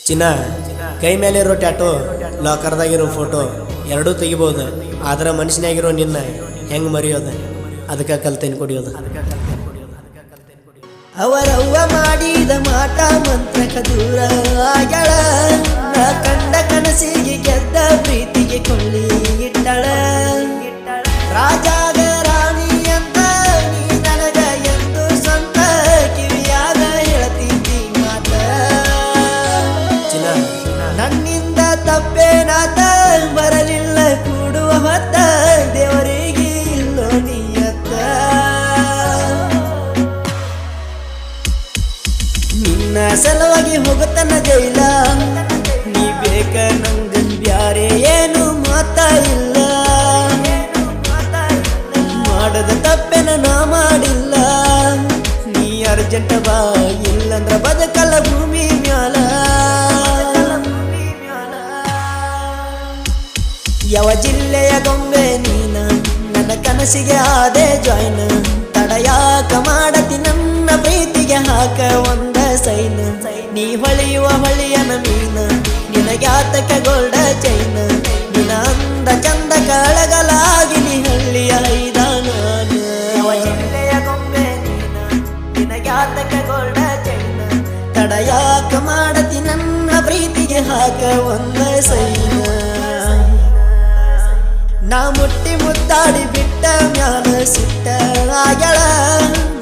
ಚಿನ್ನ ಕೈ ಮೇಲಿರೋ ಟ್ಯಾಟೋ ಲಾಕರ್ದಾಗಿರೋ ಫೋಟೋ ಎರಡೂ ತೆಗಿಬೋದು. ಆದ್ರೆ ಮನುಷ್ಯನಾಗಿರೋ ನಿನ್ನ ಹೆಂಗೆ ಮರೆಯೋದು? ಅದಕ್ಕೆ ಕಲ್ತೇನೆ ಕುಡಿಯೋದು. ಅವರವ್ವ ಮಾಡಿದ ಮಾಟ ಮಂತ್ರಕ ದೂರ ಆಗ್ಯಾಳ. ಕಂಡ ಕನಸಿಗೆ ಗೆದ್ದ ಪ್ರೀತಿಗೆ ಕೊಳ್ಳಿ ಇಟ್ಟಳ. ರಾಜಾಗ ರಾಣಿ ಅಂತ ನೀ ನನಗ ಎಂದು ಸ್ವಂತ ಕಿವಿಯಾಗ ಹೇಳ್ತಿದ್ದಿ ಮಾತ. ನನ್ನಿಂದ ತಪ್ಪೇನಾತ ಬರಲಿಲ್ಲ ಕೂಡುವ ಹೊತ್ತ ದೇವರಿಗೆ ಇಲ್ಲೋ ನಿಯತ್ತ. ನಿನ್ನ ಸಲುವಾಗಿ ಹೋಗುತ್ತಾನ ಜೈಲ. ನೀ ಬೇಕ ನಂಗ ಬ್ಯಾರೆ ಏನು ಮಾತ ಇಲ್ಲ. ಮಾಡದ ತಪ್ಪೇನ ನಾ ಮಾಡಿಲ್ಲ. ನೀ ಅರ್ಜೆಂಟ್ ಬಾ ಇಲ್ಲಂದ್ರ ಬದುಕಲ್ಲ ಭೂಮಿ ಮ್ಯಾಲ. ಯಾವ ಜಿಲ್ಲೆಯ ಗೊಂಬೆ ನೀನ ನನ್ನ ಕನಸಿಗೆ ಆದೆ ಜಾಯ್ನ್. ತಡಯಾಕ ಮಾಡತಿ ನನ್ನ ಪ್ರೀತಿಗೆ ಹಾಕ ಒಂದ ಸೈನ್. ನೀ ಹೊಳೆಯುವ ಹೊಳೆಯನ ಮೀನ ನಿನಗ್ಯಾತಕ ಗೋಲ್ಡ ಚೈನ್. ನಿನ ಅಂದ ಚಂದ ಕಳಗಲಾಗಿ ನೀ ಹಳ್ಳಿಯ ಐದ ನಾನು. ಯಾವ ಜಿಲ್ಲೆಯ ಗೊಂಬೆ ನೀನ ನಿನಗ್ಯಾತಕ ಗೋಲ್ಡ ಚೈನ್. ತಡಯಾಕ ಮಾಡತಿ ನನ್ನ ಪ್ರೀತಿಗೆ ಹಾಕ ಒಂದ ಸೈನ್. ನಾ ಮುಟ್ಟಿ ಮುದ್ದಾಡಿ ಬಿಟ್ಟ ಮ್ಯಾಲ ಸಿಟ್ಟ ಆಗ್ಯಾಳ.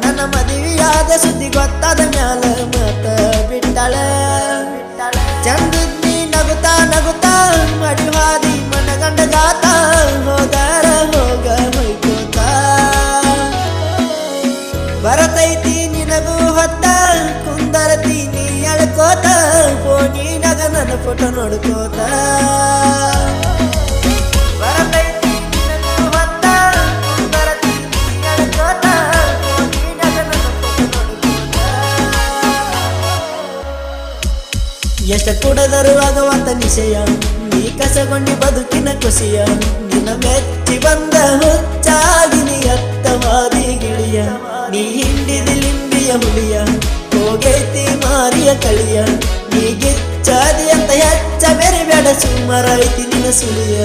ನನ್ನ ಮದುವೆಯಾದ ಸುದ್ದಿ ಗೊತ್ತಾದ ಮ್ಯಾಲ ಮತ ಬಿಟ್ಟಳ. ಚಂದಿದ್ನಿ ನಗುತ್ತಾ ನಗುತ್ತಾ ಮಡಿವಾದಿ ಮನಗಂಡ ಗಾತ. ಹೋಗಾರ ಹೋಗ ಹೊಯ್ಕೋತ ಬರತೈತಿ ನಿನಗೂ ಹೊತ್ತ. ಕುಂದರತಿ ನೀ ಎಳ್ಕೋತ ಫೋನಿನಾಗ ನನ್ನ ಫೋಟೋ ನೋಡ್ಕೋತ. ಎಷ್ಟ ಕುಡದರು ಆಗವಂತ ನಿಶಯ. ನೀ ಕಸಗೊಂಡಿ ಬದುಕಿನ ಖುಷಿಯ. ನಿನ್ನ ಮೆಚ್ಚಿ ಬಂದ ಹುಚ್ಚಾಗಿ ನೀ ಅತ್ತವಾದಿ ಗಿಳಿಯ. ನೀ ಹಿಂಡಿದಿ ಲಿಂಬಿಯ ಹುಲಿಯ ಹೋಗೈತಿ ಮಾರಿಯ ಕಳಿಯ. ನೀ ಗಿಚ್ಚಾದಿ ಅಂತ ಹೆಚ್ಚ ಬೇರೆ ಬೇಡ ಸುಮ್ಮರೈತಿ ನಿನ್ನ ಸುಳಿಯ.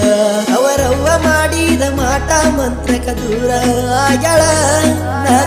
ಅವರವ್ವ ಮಾಡಿದ ಮಾಟ ಮಂತ್ರಕ ದೂರ ಆಗ್ಯಾಳ. ನಾ